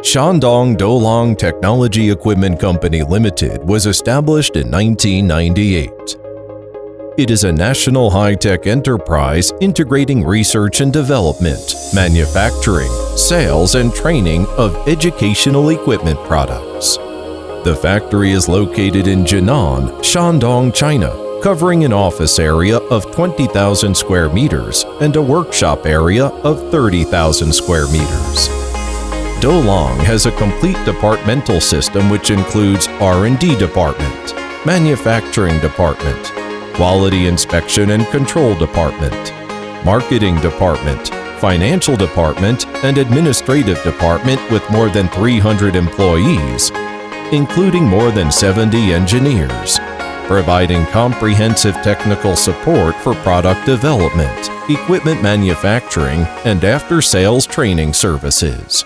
Shandong Dolang Technology Equipment Company Limited was established in 1998. It is a national high-tech enterprise integrating research and development, manufacturing, sales, and training of educational equipment products. The factory is located in Jinan, Shandong, China, covering an office area of 20,000 square meters and a workshop area of 30,000 square meters. Dolang has a complete departmental system which includes R&D department, manufacturing department, quality inspection and control department, marketing department, financial department, and administrative department with more than 300 employees, including more than 70 engineers, providing comprehensive technical support for product development, equipment manufacturing, and after-sales training services.